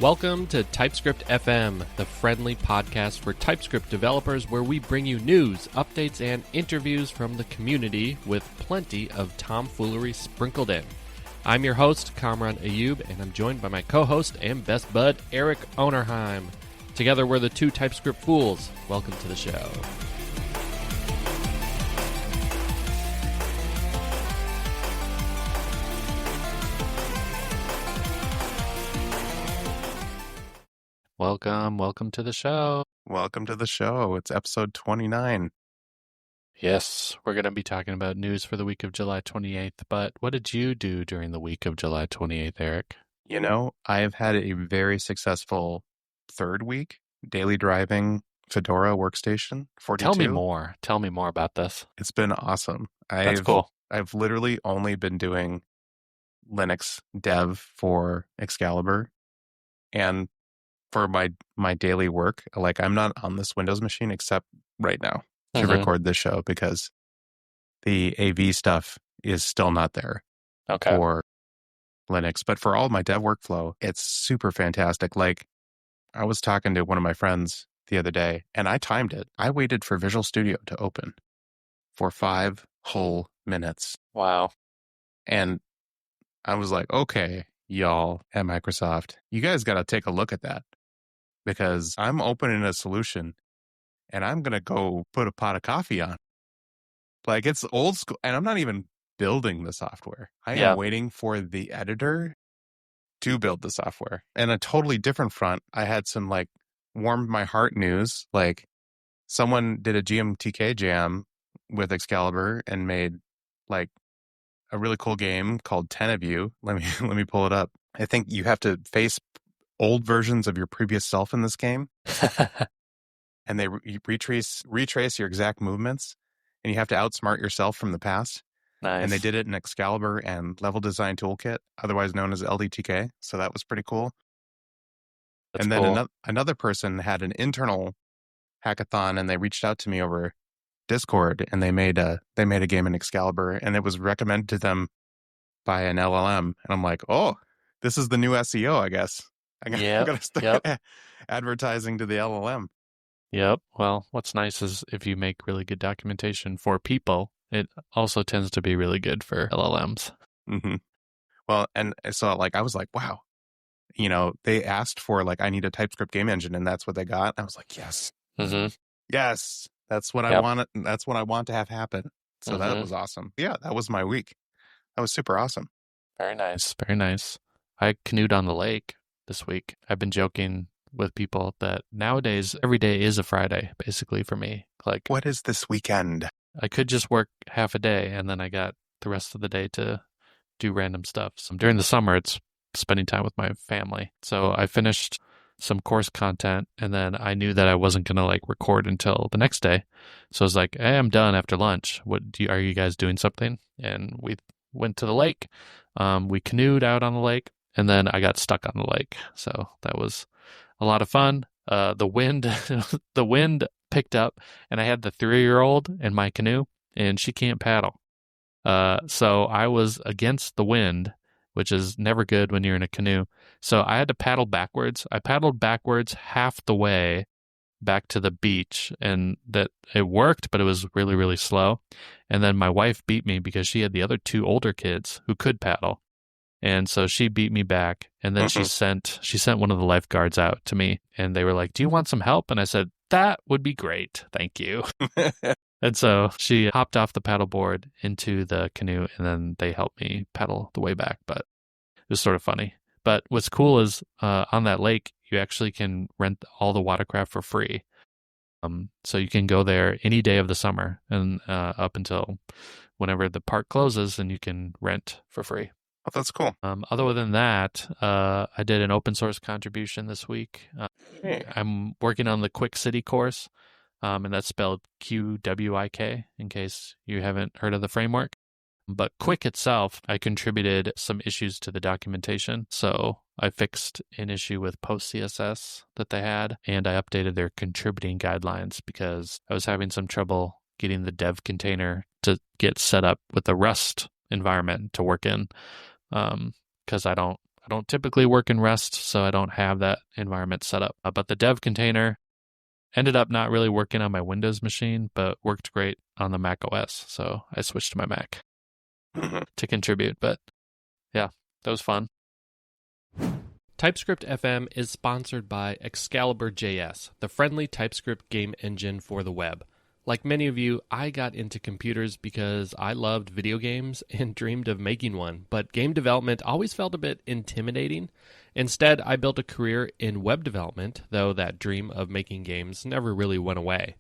Welcome to TypeScript FM, the friendly podcast for TypeScript developers where we bring you news, updates, and interviews from the community with plenty of tomfoolery sprinkled in. I'm your host, Kamran Ayub, and I'm joined by my co-host and best bud, Eric Onerheim. Together, we're the two TypeScript fools. Welcome to the show. Welcome to the show. Welcome to the show. It's episode 29. Yes, we're going to be talking about news for the week of July 28th, but what did you do during the week of July 28th, Eric? You know, I have had a very successful third week, daily driving Fedora workstation 42. Tell me more about this. It's been awesome. That's cool. I've literally only been doing Linux dev for Excalibur and for my daily work. Like, I'm not on this Windows machine except right now to record this show because the AV stuff is still not there for Linux. But for all my dev workflow, it's super fantastic. Like, I was talking to one of my friends the other day and I timed it. I waited for Visual Studio to open for 5 whole minutes. Wow. And I was like, okay, y'all at Microsoft, you guys got to take a look at that. Because I'm opening a solution and I'm going to go put a pot of coffee on. Like, it's old school. And I'm not even building the software. I am waiting for the editor to build the software. And a totally different front, I had some like warmed my heart news. Like, someone did a GMTK jam with Excalibur and made like a really cool game called 10 of You. Let me pull it up. I think you have to face old versions of your previous self in this game. And they retrace your exact movements, and you have to outsmart yourself from the past. Nice. And they did it in Excalibur and Level Design Toolkit, otherwise known as LDTK. So that was pretty cool. That's and then cool. Another person had an internal hackathon, and they reached out to me over Discord, and they made a game in Excalibur, and it was recommended to them by an LLM. And I'm like, oh, this is the new SEO, I guess. I got to start advertising to the LLM. Yep. Well, what's nice is if you make really good documentation for people, it also tends to be really good for LLMs. Mm-hmm. Well, and so like I was like, wow, you know, they asked for like, I need a TypeScript game engine, and that's what they got. I was like, yes, yes, that's what I want. That's what I want to have happen. So that was awesome. Yeah, that was my week. That was super awesome. Very nice. Very nice. I canoed on the lake this week. I've been joking with people that nowadays every day is a Friday, basically, for me. Like, what is this weekend? I could just work half a day and then I got the rest of the day to do random stuff. So during the summer, it's spending time with my family. So I finished some course content and then I knew that I wasn't going to like record until the next day. So I was like, hey, I'm done after lunch. Are you guys doing something? And we went to the lake. We canoed out on the lake. And then I got stuck on the lake. So that was a lot of fun. The wind picked up, and I had the 3-year-old in my canoe, and she can't paddle. So I was against the wind, which is never good when you're in a canoe. So I had to paddle backwards. I paddled backwards half the way back to the beach, and that it worked, but it was really, really slow. And then my wife beat me because she had the other 2 older kids who could paddle. And so she beat me back, and then she sent one of the lifeguards out to me, and they were like, do you want some help? And I said, that would be great. Thank you. And so she hopped off the paddleboard into the canoe, and then they helped me paddle the way back. But it was sort of funny. But what's cool is on that lake, you actually can rent all the watercraft for free. So you can go there any day of the summer and up until whenever the park closes, and you can rent for free. Oh, that's cool. Other than that, I did an open source contribution this week. I'm working on the Quick City course, and that's spelled QWIK, in case you haven't heard of the framework. But Quick itself, I contributed some issues to the documentation. So I fixed an issue with post CSS that they had, and I updated their contributing guidelines because I was having some trouble getting the dev container to get set up with the Rust environment to work in. Because I don't I don't typically work in Rest, so I don't have that environment set up. But the dev container ended up not really working on my Windows machine, but worked great on the Mac OS. So I switched to my Mac to contribute. But yeah, that was fun. TypeScript FM is sponsored by Excalibur.js, the friendly TypeScript game engine for the web. Like many of you, I got into computers because I loved video games and dreamed of making one, but game development always felt a bit intimidating. Instead, I built a career in web development, though that dream of making games never really went away.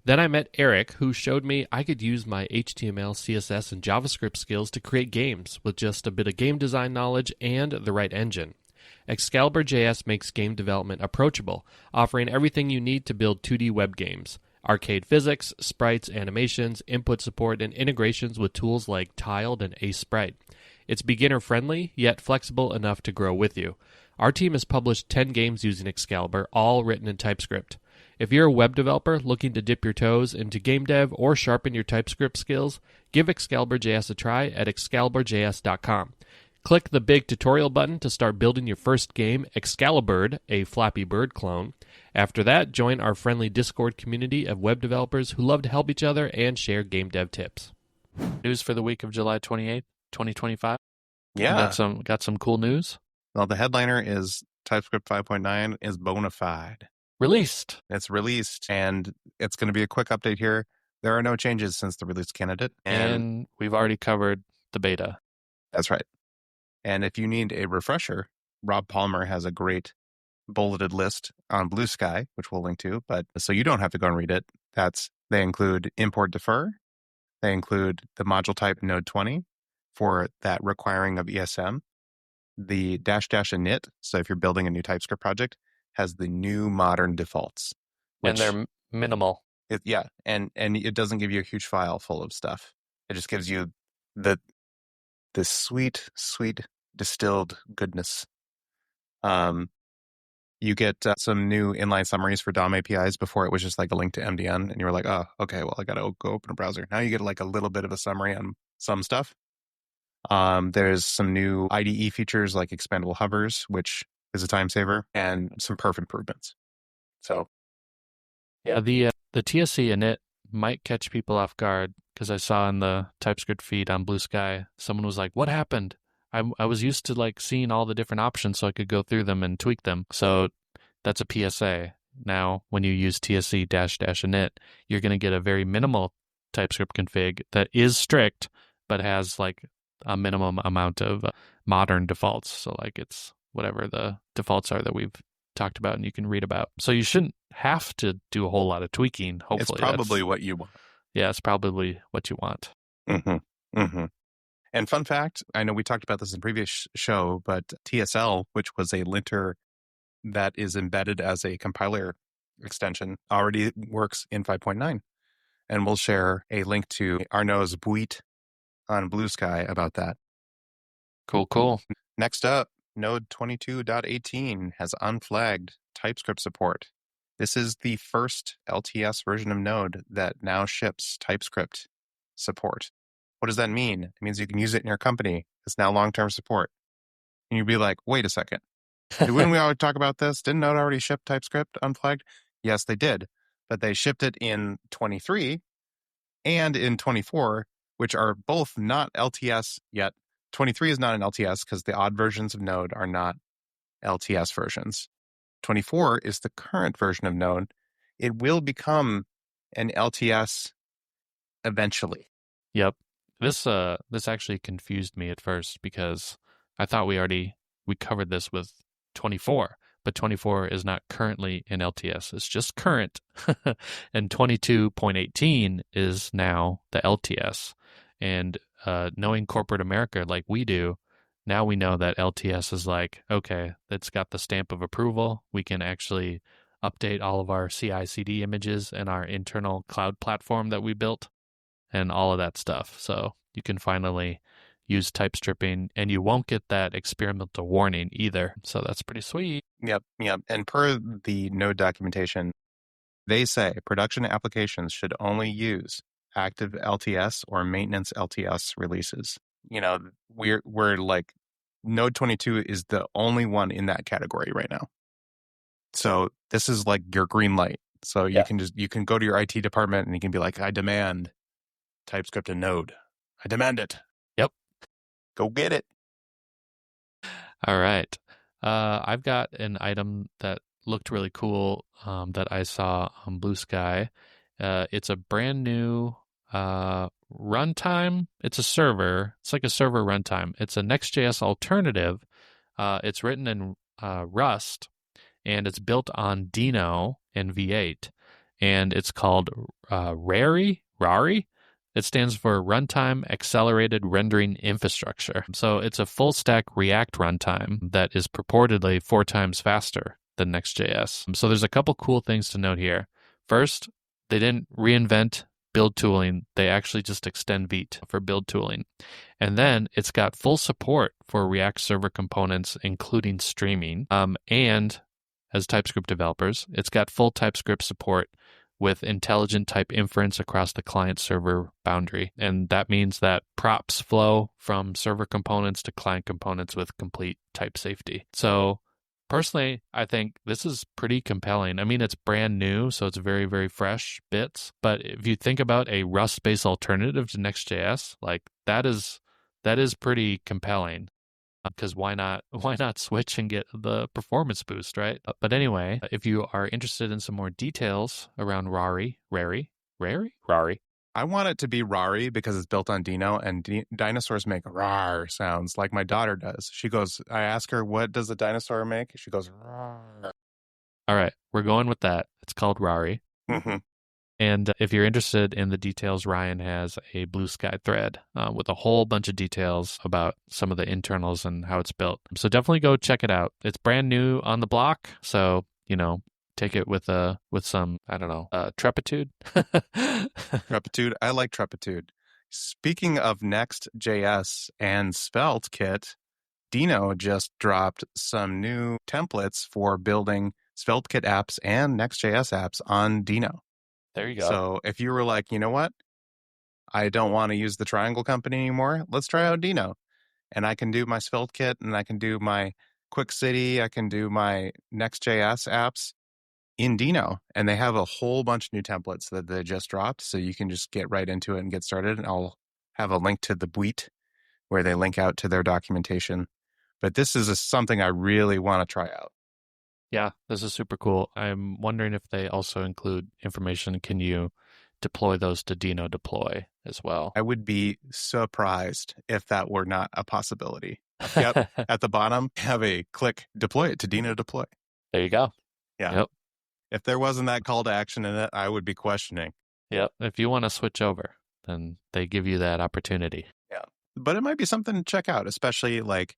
Then I met Eric, who showed me I could use my HTML, CSS, and JavaScript skills to create games with just a bit of game design knowledge and the right engine. Excalibur.js makes game development approachable, offering everything you need to build 2D web games. Arcade physics, sprites, animations, input support, and integrations with tools like Tiled and Sprite. It's beginner-friendly, yet flexible enough to grow with you. Our team has published 10 games using Excalibur, all written in TypeScript. If you're a web developer looking to dip your toes into game dev or sharpen your TypeScript skills, give Excalibur.js a try at excalibur.js.com. Click the big tutorial button to start building your first game, Excalibur, a Flappy Bird clone. After that, join our friendly Discord community of web developers who love to help each other and share game dev tips. News for the week of July 28th, 2025. Yeah. Got some cool news. Well, the headliner is TypeScript 5.9 is bona fide. Released. It's released, and it's going to be a quick update here. There are no changes since the release candidate. And we've already covered the beta. That's right. And if you need a refresher, Rob Palmer has a great bulleted list on Blue Sky, which we'll link to, but so you don't have to go and read it. They include import defer. They include the module type node 20 for that requiring of ESM. The -- init, so if you're building a new TypeScript project, has the new modern defaults. And they're minimal. And it doesn't give you a huge file full of stuff. It just gives you the sweet, sweet distilled goodness. You get some new inline summaries for DOM APIs. Before it was just like a link to MDN, and you were like, oh, okay, well, I got to go open a browser. Now you get like a little bit of a summary on some stuff. There's some new IDE features like expandable hovers, which is a time saver, and some perf improvements. So, yeah, the TSC init might catch people off guard, because I saw in the TypeScript feed on Blue Sky, someone was like, what happened? I was used to like seeing all the different options so I could go through them and tweak them. So that's a PSA. Now, when you use TSC --init, you're going to get a very minimal TypeScript config that is strict, but has like a minimum amount of modern defaults. So like it's whatever the defaults are that we've talked about and you can read about. So you shouldn't have to do a whole lot of tweaking. Hopefully, it's probably what you want. Yeah, it's probably what you want. Mm-hmm. Mm-hmm. And fun fact, I know we talked about this in previous show, but TSL, which was a linter that is embedded as a compiler extension, already works in 5.9. And we'll share a link to Arnaud's tweet on Blue Sky about that. Cool. Next up, Node 22.18 has unflagged TypeScript support. This is the first LTS version of Node that now ships TypeScript support. What does that mean? It means you can use it in your company. It's now long-term support. And you'd be like, wait a second. When we always talk about this, didn't Node already ship TypeScript unflagged? Yes, they did. But they shipped it in 23 and in 24, which are both not LTS yet. 23 is not an LTS because the odd versions of Node are not LTS versions. 24 is the current version of Node. It will become an LTS eventually. Yep. This actually confused me at first because I thought we covered this with 24, but 24 is not currently in LTS. It's just current. And 22.18 is now the LTS. And knowing corporate America like we do, now we know that LTS is like, okay, it's got the stamp of approval. We can actually update all of our CI/CD images and our internal cloud platform that we built and all of that stuff. So you can finally use type stripping, and you won't get that experimental warning either. So that's pretty sweet. Yep. And per the Node documentation, they say production applications should only use active LTS or maintenance LTS releases. You know, we're like Node 22 is the only one in that category right now. So this is like your green light. So you can go to your IT department and you can be like, I demand TypeScript and Node. I demand it. Yep. Go get it. All right. I've got an item that looked really cool that I saw on Blue Sky. It's a brand new runtime. It's a server. It's like a server runtime. It's a Next.js alternative. It's written in Rust, and it's built on Deno and V8. And it's called Rari. It stands for Runtime Accelerated Rendering Infrastructure. So it's a full stack React runtime that is purportedly 4 times faster than Next.js. So there's a couple cool things to note here. First, they didn't reinvent build tooling. They actually just extend Vite for build tooling. And then it's got full support for React server components, including streaming. And as TypeScript developers, it's got full TypeScript support with intelligent type inference across the client-server boundary. And that means that props flow from server components to client components with complete type safety. So personally, I think this is pretty compelling. I mean, it's brand new, so it's very, very fresh bits. But if you think about a Rust-based alternative to Next.js, like that is pretty compelling. Because why not switch and get the performance boost, right? But anyway, if you are interested in some more details around Rari. I want it to be Rari because it's built on Deno, and dinosaurs make rar sounds like my daughter does. She goes, I ask her, what does a dinosaur make? She goes, rar. All right, we're going with that. It's called Rari. Mm-hmm. And if you're interested in the details, Ryan has a Blue Sky thread with a whole bunch of details about some of the internals and how it's built. So definitely go check it out. It's brand new on the block, so take it with some trepitude. Trepitude. I like trepitude. Speaking of Next.js and SvelteKit, Deno just dropped some new templates for building SvelteKit apps and Next.js apps on Deno. There you go. So if you were like, you know what? I don't want to use the Triangle Company anymore. Let's try out Deno. And I can do my SvelteKit, and I can do my Quick City. I can do my Next.js apps in Deno. And they have a whole bunch of new templates that they just dropped. So you can just get right into it and get started. And I'll have a link to the Buit where they link out to their documentation. But this is something I really want to try out. Yeah, this is super cool. I'm wondering if they also include information. Can you deploy those to Deno deploy as well? I would be surprised if that were not a possibility. Yep. At the bottom, have a click deploy it to Deno deploy. There you go. Yeah. Yep. If there wasn't that call to action in it, I would be questioning. Yep. If you want to switch over, then they give you that opportunity. Yeah. But it might be something to check out, especially like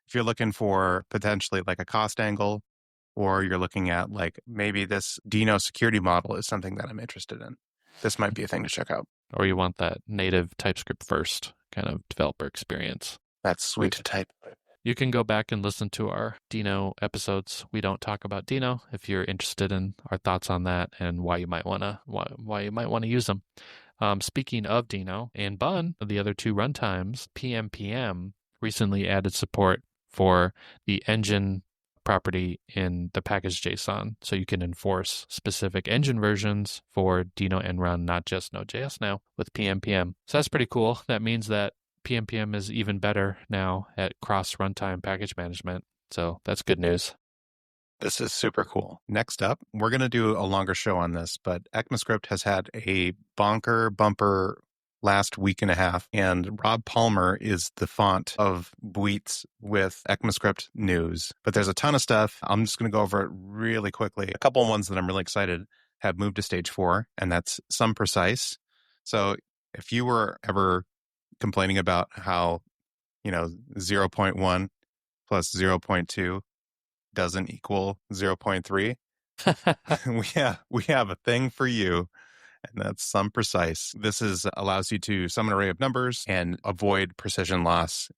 if you're looking for potentially like a cost angle, or you're looking at like maybe this Deno security model is something that I'm interested in. This might be a thing to check out. Or you want that native TypeScript first kind of developer experience. That's sweet to type. You can go back and listen to our Deno episodes. We don't talk about Deno if you're interested in our thoughts on that and why you might want to use them. Speaking of Deno and Bun, the other 2 runtimes, pnpm recently added support for the engine property in the package.json, so you can enforce specific engine versions for Deno and Run, not just Node.js now with pnpm. So that's pretty cool. That means that pnpm is even better now at cross runtime package management. So that's good news. This is super cool. Next up, we're going to do a longer show on this, but ECMAScript has had a bumper last week and a half, and Rob Palmer is the font of Buits with ECMAScript news. But there's a ton of stuff. I'm just going to go over it really quickly. A couple of ones that I'm really excited have moved to stage 4, and that's some precise. So if you were ever complaining about how, 0.1 plus 0.2 doesn't equal 0.3, we have a thing for you. And that's some precise. This allows you to sum an array of numbers and avoid precision loss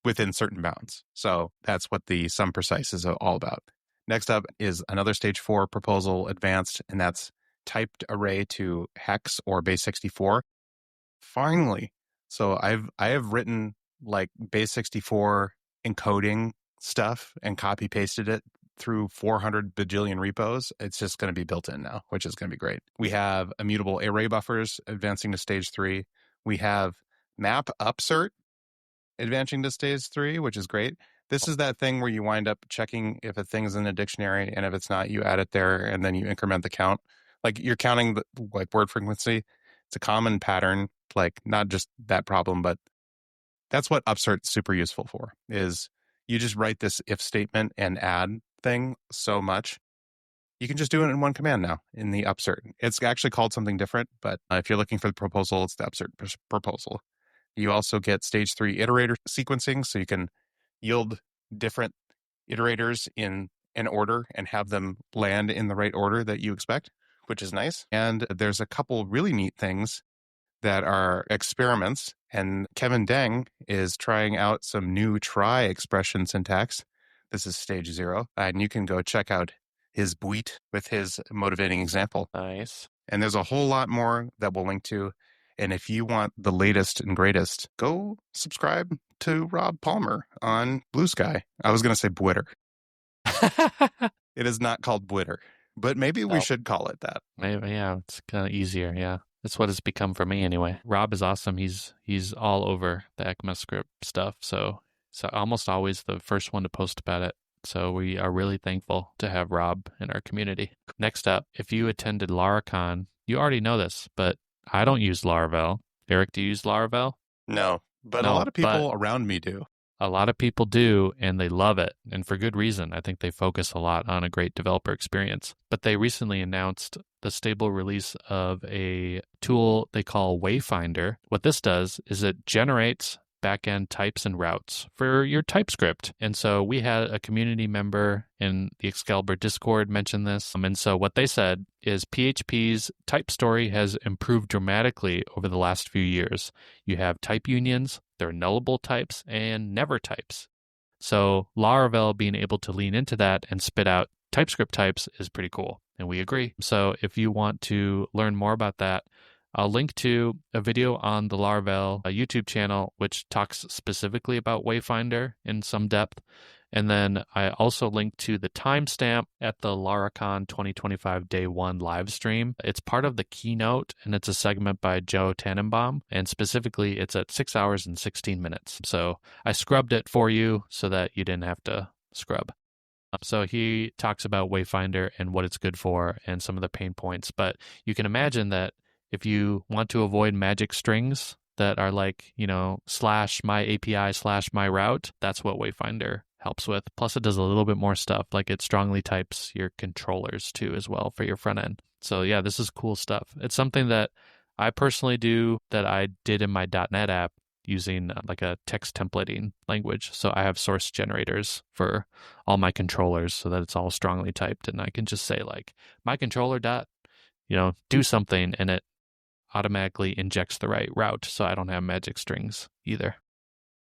within certain bounds. So that's what the sum precise is all about. Next up is another stage 4 proposal advanced, and that's typed array to hex or base 64. Finally. So I have written like base64 encoding stuff and copy pasted it through 400 bajillion repos, it's just going to be built in now, which is going to be great. We have immutable array buffers advancing to stage 3. We have map upsert advancing to stage 3, which is great. This is that thing where you wind up checking if a thing is in a dictionary, and if it's not, you add it there, and then you increment the count. Like you're counting the like word frequency. It's a common pattern, like not just that problem, but that's what upsert's super useful for, is you just write this if statement and add thing so much. You can just do it in one command now in the upsert. It's actually called something different, but if you're looking for the proposal, it's the upsert proposal. You also get stage 3 iterator sequencing, so you can yield different iterators in an order and have them land in the right order that you expect, which is nice. And there's a couple really neat things that are experiments. And Kevin Deng is trying out some new try expression syntax. This is stage 0. And you can go check out his tweet with his motivating example. Nice. And there's a whole lot more that we'll link to. And if you want the latest and greatest, go subscribe to Rob Palmer on Blue Sky. I was going to say Bwitter. It is not called Bwitter, but maybe we should call it that. Maybe, yeah, it's kind of easier, yeah. That's what it's become for me anyway. Rob is awesome. He's all over the ECMAScript stuff, so almost always the first one to post about it. So we are really thankful to have Rob in our community. Next up, if you attended LaraCon, you already know this, but I don't use Laravel. Eric, do you use Laravel? No, but a lot of people around me do. A lot of people do, and they love it, and for good reason. I think they focus a lot on a great developer experience. But they recently announced the stable release of a tool they call Wayfinder. What this does is it generates backend types and routes for your TypeScript. And so we had a community member in the Excalibur Discord mention this. And so what they said is PHP's type story has improved dramatically over the last few years. You have type unions, there are nullable types, and never types. So Laravel being able to lean into that and spit out TypeScript types is pretty cool. And we agree. So if you want to learn more about that, I'll link to a video on the Laravel YouTube channel, which talks specifically about Wayfinder in some depth. And then I also link to the timestamp at the LaraCon 2025 Day 1 live stream. It's part of the keynote, and it's a segment by Joe Tannenbaum. And specifically, it's at 6 hours and 16 minutes. So I scrubbed it for you so that you didn't have to scrub. So he talks about Wayfinder and what it's good for and some of the pain points. But you can imagine that if you want to avoid magic strings that are like, slash my API slash my route, that's what Wayfinder helps with. Plus, it does a little bit more stuff, like it strongly types your controllers too as well for your front end. So yeah, this is cool stuff. It's something that I personally do that I did in my .NET app using like a text templating language. So I have source generators for all my controllers so that it's all strongly typed, and I can just say like my controller dot, do something, and it automatically injects the right route, so I don't have magic strings either.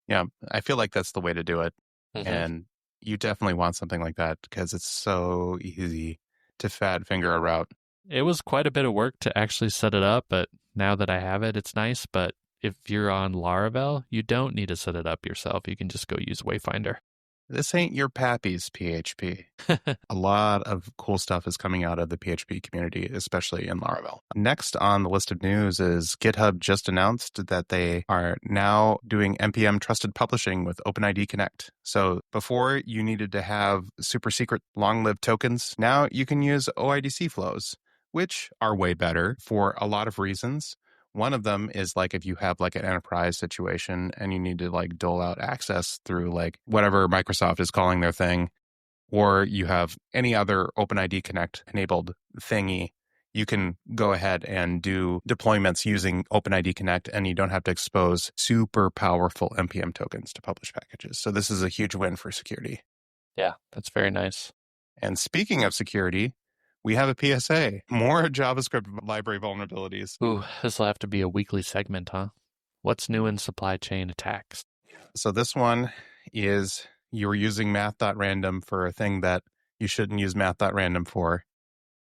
Yeah, I feel like that's the way to do it. Mm-hmm. And you definitely want something like that because it's so easy to fat finger a route. It was quite a bit of work to actually set it up, but now that I have it, it's nice. But if you're on Laravel, you don't need to set it up yourself. You can just go use Wayfinder. This ain't your pappy's PHP. A lot of cool stuff is coming out of the PHP community, especially in Laravel. Next on the list of news is GitHub just announced that they are now doing npm trusted publishing with OpenID Connect. So before you needed to have super secret long-lived tokens, now you can use OIDC flows, which are way better for a lot of reasons. One of them is like if you have like an enterprise situation and you need to like dole out access through like whatever Microsoft is calling their thing, or you have any other OpenID Connect enabled thingy, you can go ahead and do deployments using OpenID Connect, and you don't have to expose super powerful npm tokens to publish packages. So this is a huge win for security. Yeah, that's very nice. And speaking of security, we have a PSA. More JavaScript library vulnerabilities. Ooh, this will have to be a weekly segment, huh? What's new in supply chain attacks? So this one is you're using math.random for a thing that you shouldn't use math.random for.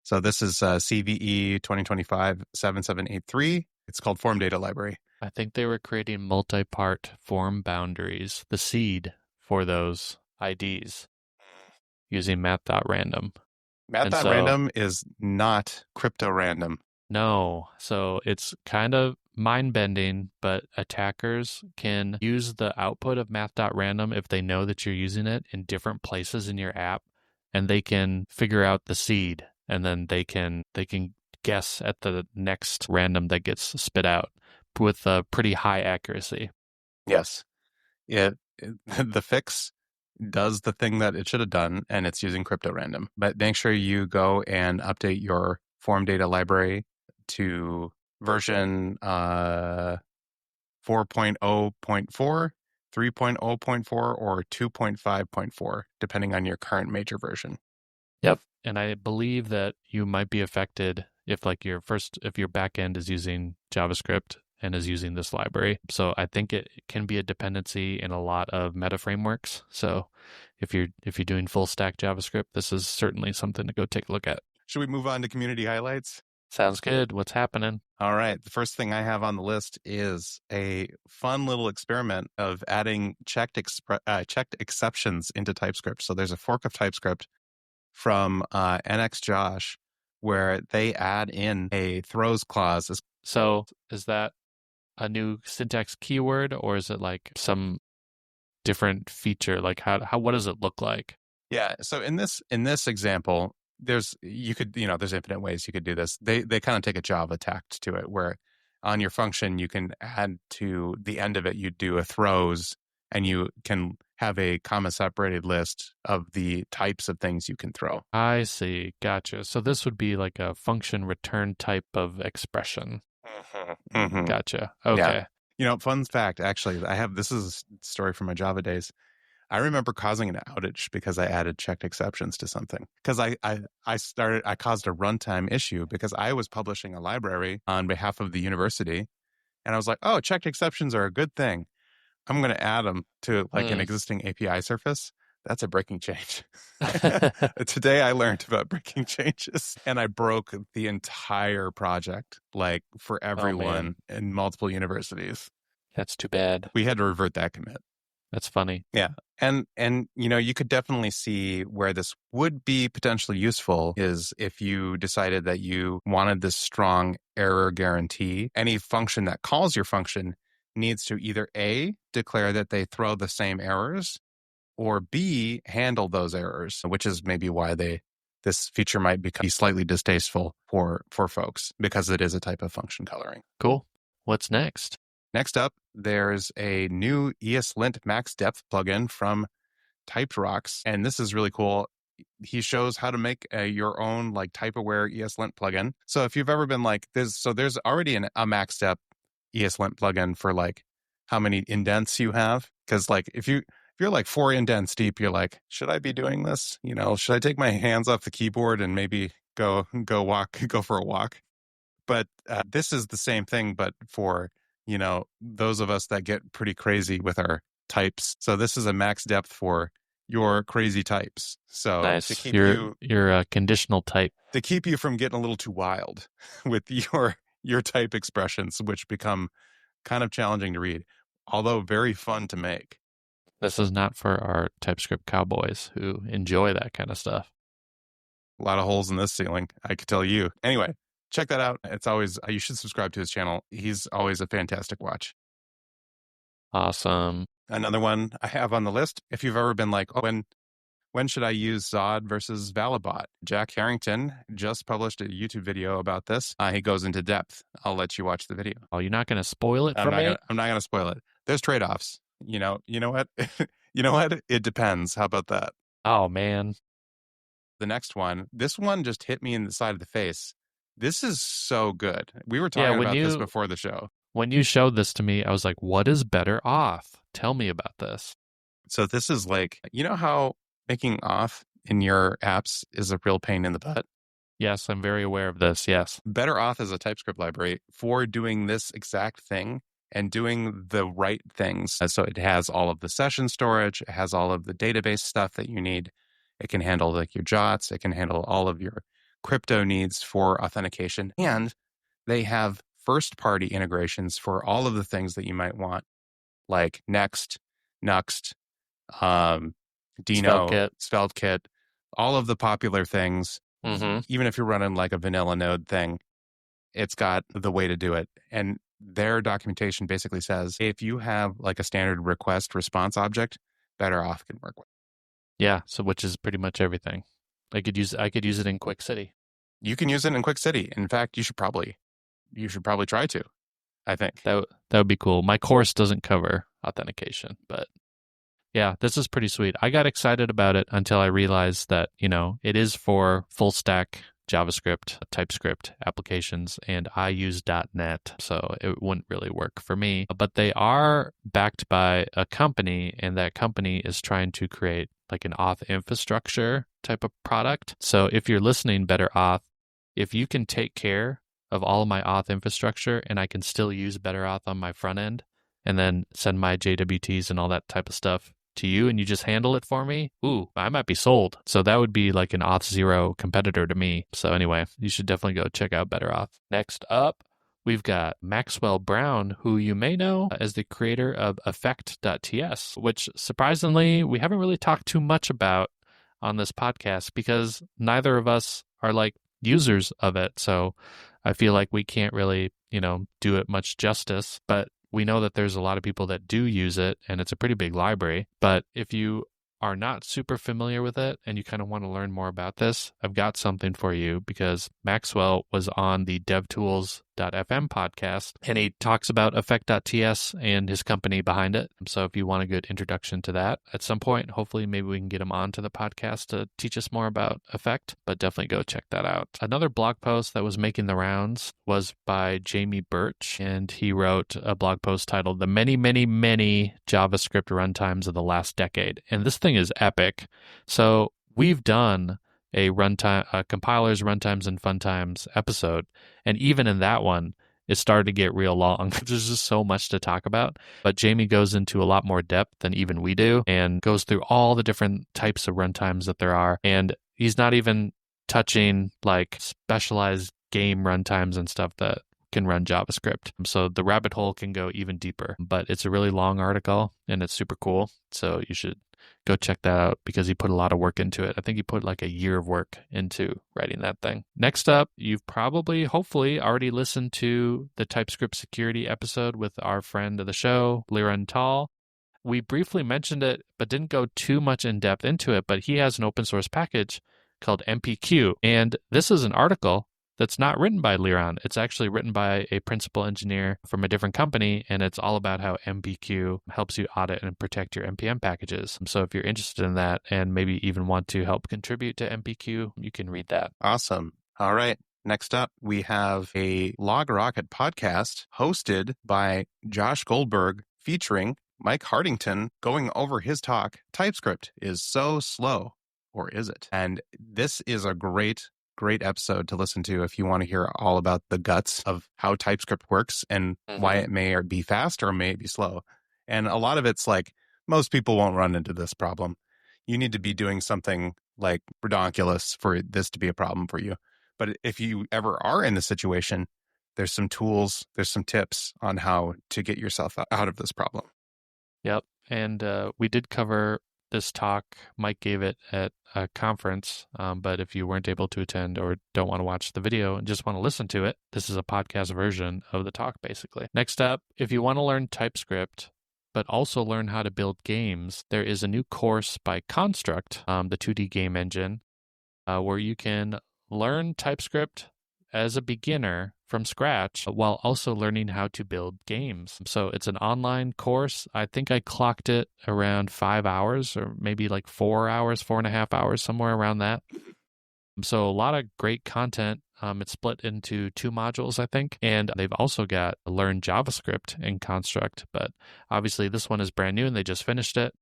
So this is CVE 2025-7783. It's called form data library. I think they were creating multi-part form boundaries, the seed for those IDs using math.random. And so, Math.random is not crypto random. no, so it's kind of mind-bending, but attackers can use the output of math.random if they know that you're using it in different places in your app, and they can figure out the seed, and then they can guess at the next random that gets spit out with a pretty high accuracy. Yes. The fix does the thing that it should have done, and it's using crypto random. But make sure you go and update your form data library to version 4.0.4, 3.0.4, or 2.5.4, depending on your current major version. Yep. And I believe that you might be affected if if your backend is using JavaScript and is using this library. So I think it can be a dependency in a lot of meta frameworks. So if you're doing full stack JavaScript, this is certainly something to go take a look at. Should we move on to community highlights? Sounds good. What's happening? All right. The first thing I have on the list is a fun little experiment of adding checked exceptions into TypeScript. So there's a fork of TypeScript from NX where they add in a throws clause. So is that a new syntax keyword, or is it like some different feature? Like what does it look like? Yeah. So in this example, there's infinite ways you could do this. They kind of take a Java tact to it, where on your function you can add to the end of it, you do a throws, and you can have a comma separated list of the types of things you can throw. I see. Gotcha. So this would be like a function return type of expression. Mm-hmm. Gotcha. Okay. Yeah. Fun fact, actually, this is a story from my Java days. I remember causing an outage because I added checked exceptions to something. Because I caused a runtime issue because I was publishing a library on behalf of the university. And I was like, oh, checked exceptions are a good thing. I'm going to add them to an existing API surface. That's a breaking change. Today I learned about breaking changes, and I broke the entire project, for everyone in multiple universities. That's too bad. We had to revert that commit. That's funny. Yeah. And you could definitely see where this would be potentially useful is if you decided that you wanted this strong error guarantee. Any function that calls your function needs to either A, declare that they throw the same errors, or B, handle those errors, which is maybe why this feature might be slightly distasteful for folks, because it is a type of function coloring. Cool. What's next? Next up, there's a new eslint-max-depth plugin from TypedRocks, and this is really cool. He shows how to make your own type-aware ESLint plugin. So if you've ever been there's already a max-depth ESLint plugin for how many indents you have, because if you're 4 indents deep, you're like, should I be doing this? Should I take my hands off the keyboard and maybe go for a walk? But this is the same thing, but for those of us that get pretty crazy with our types. So this is a max depth for your crazy types. So nice. To keep your conditional type, to keep you from getting a little too wild with your type expressions, which become kind of challenging to read, although very fun to make. This is not for our TypeScript cowboys who enjoy that kind of stuff. A lot of holes in this ceiling, I could tell you. Anyway, check that out. It's always, you should subscribe to his channel. He's always a fantastic watch. Awesome. Another one I have on the list, if you've ever been when should I use Zod versus Valibot? Jack Harrington just published a YouTube video about this. He goes into depth. I'll let you watch the video. Oh, you're not going to spoil it for me? I'm not going to spoil it. There's trade-offs. You know what? You know what? It depends. How about that? Oh, man. The next one, this one just hit me in the side of the face. This is so good. We were talking about this before the show. When you showed this to me, I was like, what is better Auth? Tell me about this. So this is how making Auth in your apps is a real pain in the butt? Yes, I'm very aware of this. Yes. Better Auth is a TypeScript library for doing this exact thing and doing the right things. So it has all of the session storage. It has all of the database stuff that you need. It can handle your JOTs. It can handle all of your crypto needs for authentication. And they have first-party integrations for all of the things that you might want, like Next, Nuxt, Deno, SvelteKit, all of the popular things. Mm-hmm. Even if you're running like a vanilla node thing, it's got the way to do it. And their documentation basically says, if you have like a standard request response object, better Auth can work with. Yeah, so which is pretty much everything. I could use it in Quick City. You can use it in Quick City. In fact, you should probably try to, I think. That would be cool. My course doesn't cover authentication, but yeah, this is pretty sweet. I got excited about it until I realized that, it is for full stack JavaScript, TypeScript applications, and I use .NET, so it wouldn't really work for me. But they are backed by a company, and that company is trying to create like an Auth infrastructure type of product. So if you're listening, Better Auth, if you can take care of all of my Auth infrastructure and I can still use Better Auth on my front end and then send my JWTs and all that type of stuff to you and you just handle it for me, ooh, I might be sold. So that would be like an Auth0 competitor to me. So anyway, you should definitely go check out Better Auth. Next up, we've got Maxwell Brown, who you may know as the creator of Effect.ts, which surprisingly, we haven't really talked too much about on this podcast because neither of us are like users of it. So I feel like we can't really, do it much justice, but we know that there's a lot of people that do use it, and it's a pretty big library. But if you are not super familiar with it and you kind of want to learn more about this, I've got something for you because Maxwell was on the DevTools.fm podcast, and he talks about Effect.ts and his company behind it. So if you want a good introduction to that at some point, hopefully maybe we can get him onto the podcast to teach us more about Effect, but definitely go check that out. Another blog post that was making the rounds was by Jamie Birch, and he wrote a blog post titled The Many, Many, Many JavaScript Runtimes of the Last Decade. And this thing is epic. So we've done a compilers, runtimes, and funtimes episode. And even in that one, it started to get real long. There's just so much to talk about. But Jamie goes into a lot more depth than even we do and goes through all the different types of runtimes that there are. And he's not even touching like specialized game runtimes and stuff that can run JavaScript. So the rabbit hole can go even deeper. But it's a really long article and it's super cool. So you should go check that out because he put a lot of work into it. I think he put like a year of work into writing that thing. Next up, you've probably, hopefully, already listened to the TypeScript security episode with our friend of the show, Liran Tal. We briefly mentioned it, but didn't go too much in depth into it, but he has an open source package called MPQ. And this is an article that's not written by Liran. It's actually written by a principal engineer from a different company, and it's all about how MPQ helps you audit and protect your NPM packages. So if you're interested in that and maybe even want to help contribute to MPQ, you can read that. Awesome. All right. Next up, we have a LogRocket podcast hosted by Josh Goldberg featuring Mike Hartington going over his talk, TypeScript is so slow, or is it? And this is a great episode to listen to if you want to hear all about the guts of how TypeScript works and why it may be fast or may be slow. And a lot of it's like, most people won't run into this problem. You need to be doing something like redonkulous for this to be a problem for you. But if you ever are in the situation, there's some tools, there's some tips on how to get yourself out of this problem. Yep. And we did cover this talk. Mike gave it at a conference, but if you weren't able to attend or don't want to watch the video and just want to listen to it, this is a podcast version of the talk, basically. Next up, if you want to learn TypeScript, but also learn how to build games, there is a new course by Construct, the 2D game engine, where you can learn TypeScript as a beginner from scratch while also learning how to build games. So it's an online course. I think I clocked it around 5 hours or maybe like 4 hours, 4.5 hours, somewhere around that. So a lot of great content. It's split into 2 modules, I think. And they've also got Learn JavaScript in Construct. But obviously this one is brand new and they just finished it.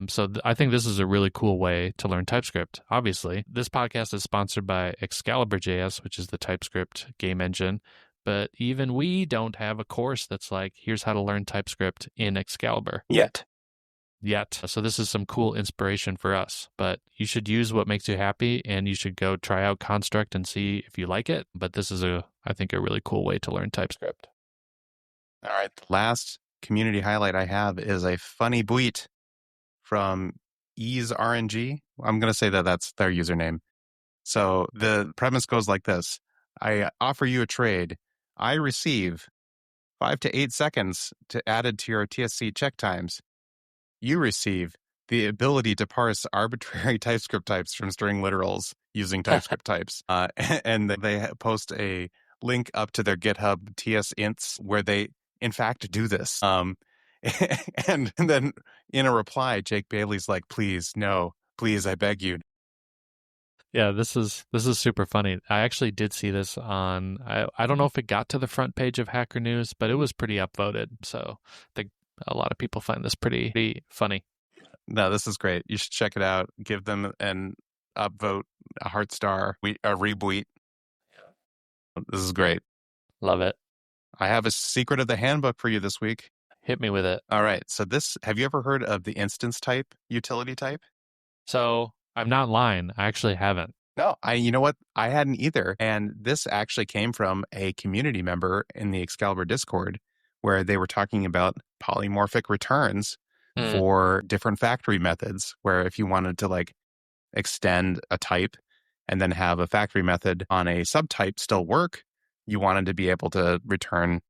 So I think this is a really cool way to learn TypeScript. Obviously, this podcast is sponsored by Excalibur.js, which is the TypeScript game engine. But even we don't have a course that's like, here's how to learn TypeScript in Excalibur. Yet. yet. So this is some cool inspiration for us, but you should use what makes you happy, and you should go try out Construct and see if you like it. But this is I think a really cool way to learn TypeScript. All right. The last community highlight I have is a funny tweet from easrng. I'm going to say that that's their username. So the premise goes like this. I offer you a trade. I receive 5 to 8 seconds to added to your TSC check times. You receive the ability to parse arbitrary TypeScript types from string literals using TypeScript types. And they post a link up to their GitHub TS ints where they, in fact, do this. And then in a reply, Jake Bailey's like, please, no, please, I beg you. Yeah, this is super funny. I actually did see this on, I don't know if it got to the front page of Hacker News, but it was pretty upvoted. So I think a lot of people find this pretty funny. No, this is great. You should check it out. Give them an upvote, a heart star, a retweet. This is great. Love it. I have a secret of the handbook for you this week. Hit me with it. All right. So have you ever heard of the InstanceType utility type? So I'm not lying. I actually haven't. No, you know what? I hadn't either. And this actually came from a community member in the Excalibur Discord where they were talking about polymorphic returns for different factory methods, where if you wanted to like extend a type and then have a factory method on a subtype still work, you wanted to be able to return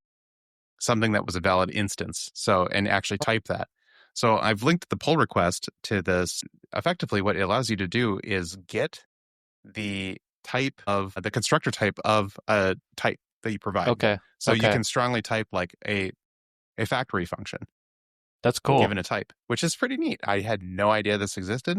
something that was a valid instance. So, and actually type that. So I've linked the pull request to this. Effectively, what it allows you to do is get the type of the constructor type of a type that you provide. Okay. So you can strongly type like a factory function. That's cool. Given a type, which is pretty neat. I had no idea this existed.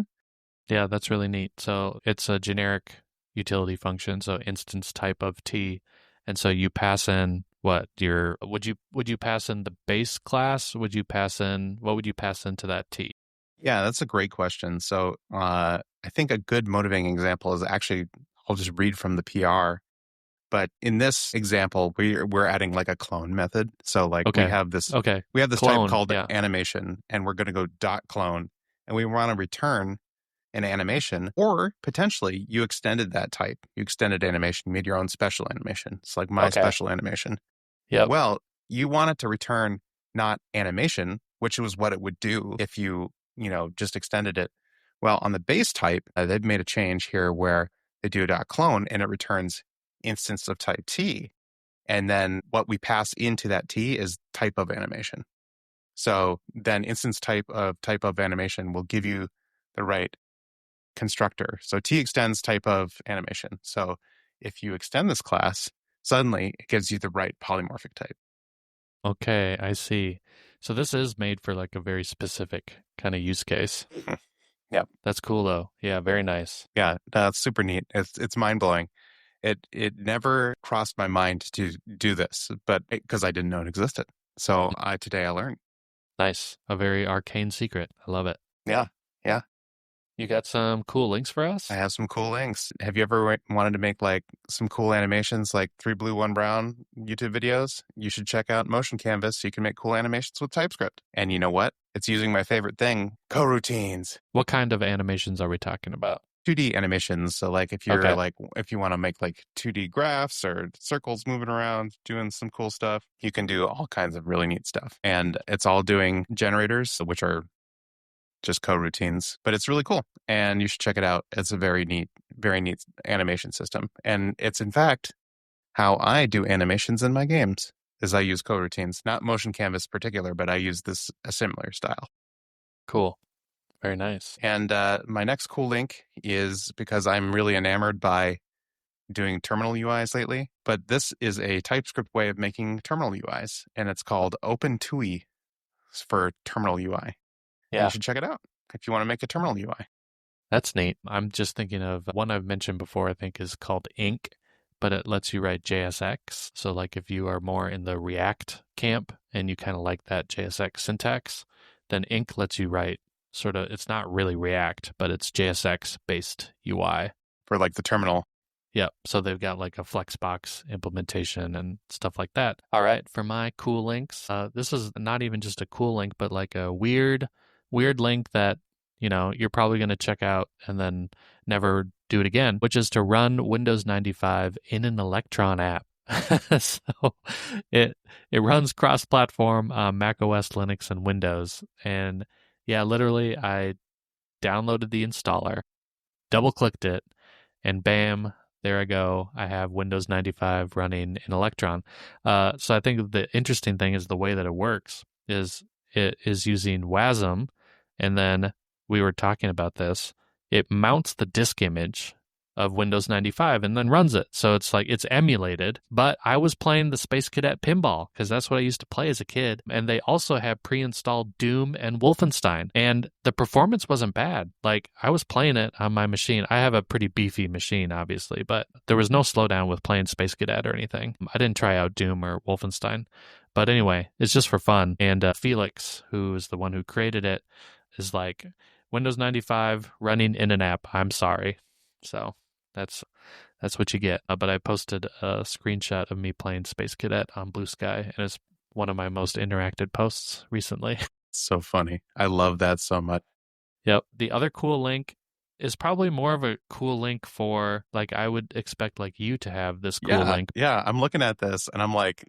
Yeah, that's really neat. So it's a generic utility function. So instance type of T. And so you pass in what would you pass in the base class? What would you pass into that T? Yeah, that's a great question. So I think a good motivating example is actually, I'll just read from the PR. But in this example, we're adding like a clone method. So like we have this clone, type called animation, and we're going to go .clone, and we want to return an animation, or potentially you extended that type. You extended animation, you made your own special animation. It's like my special animation. Yeah. Well, you want it to return not animation, which was what it would do if you just extended it. Well, on the base type, they've made a change here where they do .clone and it returns instance of type T. And then what we pass into that T is type of animation. So then instance type of animation will give you the right constructor. So T extends type of animation. So if you extend this class, suddenly it gives you the right polymorphic type. Okay, I see. So this is made for like a very specific kind of use case. Yeah. That's cool though. Yeah, very nice. Yeah, that's super neat. It's mind-blowing. It never crossed my mind to do this, but because I didn't know it existed. So today I learned. Nice. A very arcane secret. I love it. Yeah. Yeah. You got some cool links for us? I have some cool links. Have you ever wanted to make like some cool animations, like 3 blue, 1 brown YouTube videos? You should check out MotionCanvas so you can make cool animations with TypeScript. And you know what? It's using my favorite thing, coroutines. What kind of animations are we talking about? 2D animations. So like if you're if you want to make like 2D graphs or circles moving around, doing some cool stuff, you can do all kinds of really neat stuff. And it's all doing generators, which are just coroutines, but it's really cool. And you should check it out. It's a very neat animation system. And it's in fact how I do animations in my games is I use coroutines, not MotionCanvas particular, but I use a similar style. Cool. Very nice. And my next cool link is because I'm really enamored by doing terminal UIs lately, but this is a TypeScript way of making terminal UIs, and it's called opentui for terminal UI. Yeah. You should check it out if you want to make a terminal UI. That's neat. I'm just thinking of one I've mentioned before, I think is called Ink, but it lets you write JSX. So like if you are more in the React camp and you kind of like that JSX syntax, then Ink lets you write it's not really React, but it's JSX based UI. For like the terminal. Yep. So they've got like a Flexbox implementation and stuff like that. All right. For my cool links, this is not even just a cool link, but like a weird weird link that, you're probably going to check out and then never do it again, which is to run Windows 95 in an Electron app. So it runs cross-platform Mac OS, Linux, and Windows. And yeah, literally, I downloaded the installer, double-clicked it, and bam, there I go. I have Windows 95 running in Electron. So I think the interesting thing is the way that it works is it is using WASM, and then we were talking about this. It mounts the disk image of Windows 95 and then runs it. So it's like it's emulated, but I was playing the Space Cadet pinball because that's what I used to play as a kid. And they also have pre-installed Doom and Wolfenstein, and the performance wasn't bad. Like I was playing it on my machine. I have a pretty beefy machine, obviously, but there was no slowdown with playing Space Cadet or anything. I didn't try out Doom or Wolfenstein. But anyway, it's just for fun. And Felix, who is the one who created it, is like, Windows 95 running in an app. I'm sorry. So that's what you get. But I posted a screenshot of me playing Space Cadet on Blue Sky, and it's one of my most interacted posts recently. So funny. I love that so much. Yep. The other cool link is probably more of a cool link for, like, I would expect like you to have this cool link. Yeah, I'm looking at this and I'm like,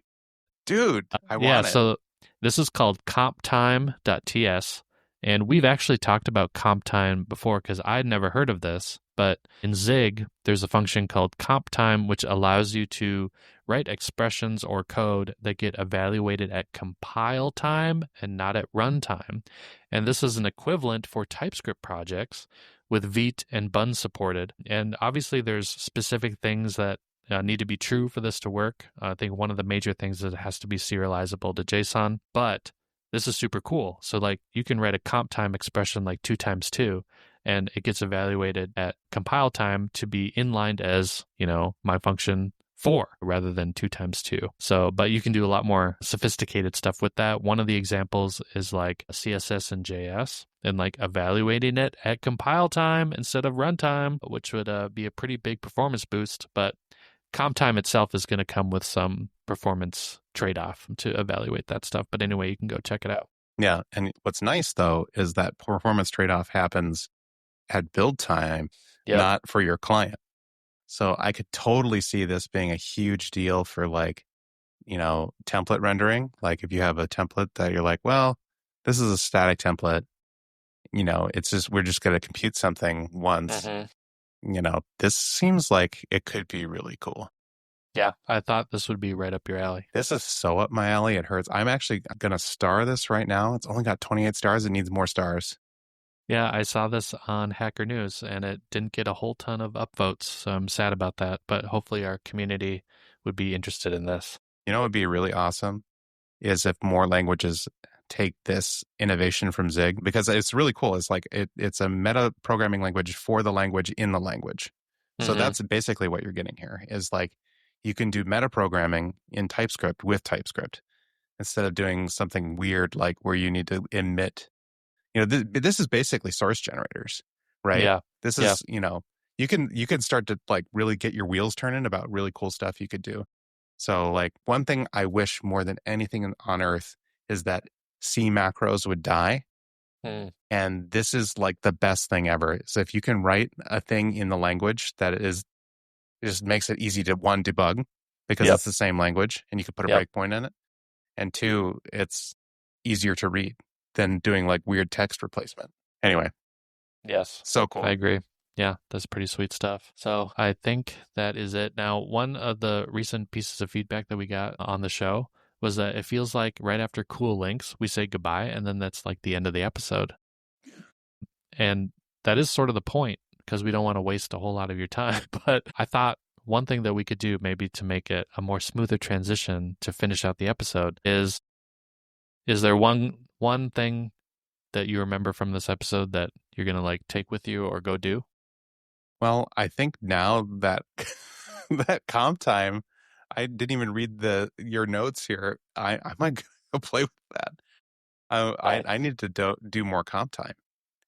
dude, I want it. So this is called comptime.ts. And we've actually talked about comptime before because I'd never heard of this. But in Zig, there's a function called comptime, which allows you to write expressions or code that get evaluated at compile time and not at runtime. And this is an equivalent for TypeScript projects with Vite and Bun supported. And obviously, there's specific things that need to be true for this to work. I think one of the major things is it has to be serializable to JSON, but this is super cool. So like you can write a comp time expression like 2 times 2, and it gets evaluated at compile time to be inlined as, my function 4 rather than 2 times 2. So, but you can do a lot more sophisticated stuff with that. One of the examples is like CSS and JS and like evaluating it at compile time instead of runtime, which would be a pretty big performance boost. But comp time itself is going to come with some performance trade-off to evaluate that stuff. But anyway, you can go check it out. Yeah. And what's nice, though, is that performance trade-off happens at build time, not for your client. So I could totally see this being a huge deal for like, template rendering. Like if you have a template that you're like, well, this is a static template, it's just, we're just going to compute something once. This seems like it could be really cool. Yeah, I thought this would be right up your alley. This is so up my alley. It hurts. I'm actually going to star this right now. It's only got 28 stars. It needs more stars. Yeah, I saw this on Hacker News, and it didn't get a whole ton of upvotes, so I'm sad about that. But hopefully our community would be interested in this. What would be really awesome is if more languages take this innovation from Zig, because it's really cool. It's like it's a meta programming language for the language in the language. So that's basically what you're getting here is like you can do meta programming in TypeScript with TypeScript instead of doing something weird like where you need to emit. This is basically source generators, right? Yeah. This is, you can start to like really get your wheels turning about really cool stuff you could do. So like one thing I wish more than anything on earth is that C macros would die. And this is like the best thing ever. So if you can write a thing in the language that is, it just makes it easy to debug because it's the same language and you can put a breakpoint in it. And 2, it's easier to read than doing like weird text replacement. Anyway. Yes. So cool. I agree. Yeah, that's pretty sweet stuff. So I think that is it. Now, one of the recent pieces of feedback that we got on the show was that it feels like right after cool links, we say goodbye, and then that's like the end of the episode. And that is sort of the point because we don't want to waste a whole lot of your time. But I thought one thing that we could do maybe to make it a more smoother transition to finish out the episode is there one thing that you remember from this episode that you're going to like take with you or go do? Well, I think now that that comp time, I didn't even read your notes here. I might go play with that. I need to do more comp time.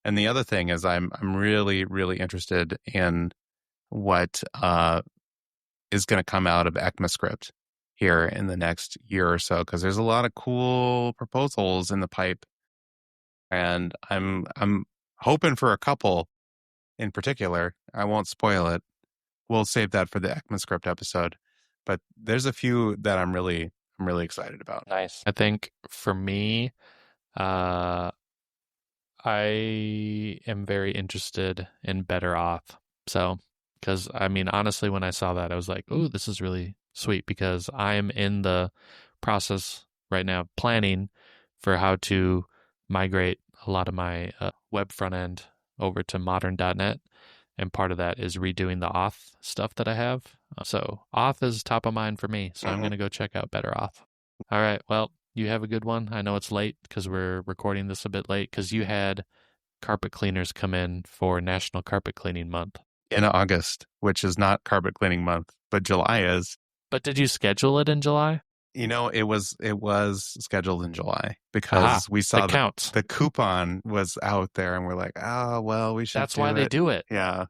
And the other thing is I'm really, really interested in what is going to come out of ECMAScript here in the next year or so, because there's a lot of cool proposals in the pipe and I'm hoping for a couple in particular. I won't spoil it. We'll save that for the ECMAScript episode. But there's a few that I'm really excited about. Nice. I think for me, I am very interested in better auth. So, because I mean, honestly, when I saw that, I was like, "Ooh, this is really sweet," because I am in the process right now of planning for how to migrate a lot of my web front end over to modern.NET. And part of that is redoing the auth stuff that I have. So auth is top of mind for me. So I'm going to go check out better auth. All right. Well, you have a good one. I know it's late because we're recording this a bit late because you had carpet cleaners come in for National Carpet Cleaning Month. In August, which is not carpet cleaning month, but July is. But did you schedule it in July? You know, it was scheduled in July because we saw the coupon was out there and we're like, oh, well, we should. That's why they do it. Yeah.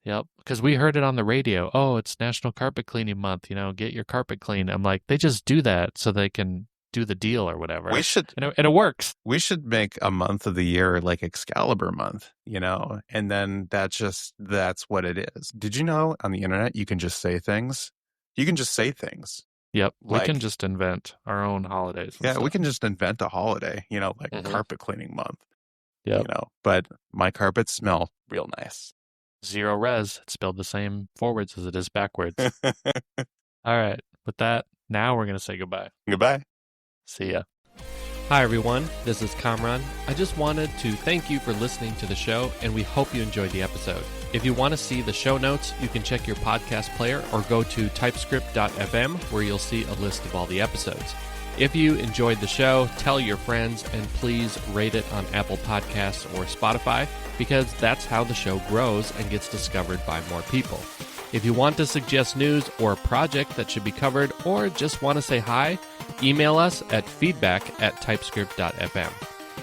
Yep. Because we heard it on the radio. Oh, it's National Carpet Cleaning Month. You know, get your carpet clean. I'm like, they just do that so they can do the deal or whatever. We should. And it works. We should make a month of the year like Excalibur month, you know, and then that's what it is. Did you know on the internet you can just say things? You can just say things. Yep. We can just invent our own holidays. Yeah, we can just invent a holiday, you know, like carpet cleaning month. Yeah. You know, but my carpets smell real nice. Zero res. It's spelled the same forwards as it is backwards. All right. With that, now we're going to say goodbye. Goodbye. See ya. Hi, everyone. This is Kamran. I just wanted to thank you for listening to the show, and we hope you enjoyed the episode. If you want to see the show notes, you can check your podcast player or go to typescript.fm where you'll see a list of all the episodes. If you enjoyed the show, tell your friends, and please rate it on Apple Podcasts or Spotify, because that's how the show grows and gets discovered by more people. If you want to suggest news or a project that should be covered, or just want to say hi, email us at feedback@typescript.fm.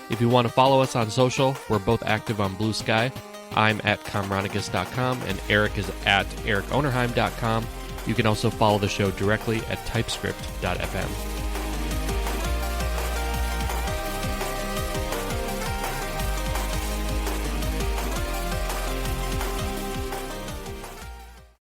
If you want to follow us on social, we're both active on Blue Sky. I'm at comronicus.com and Eric is at ericonerheim.com. You can also follow the show directly at typescript.fm.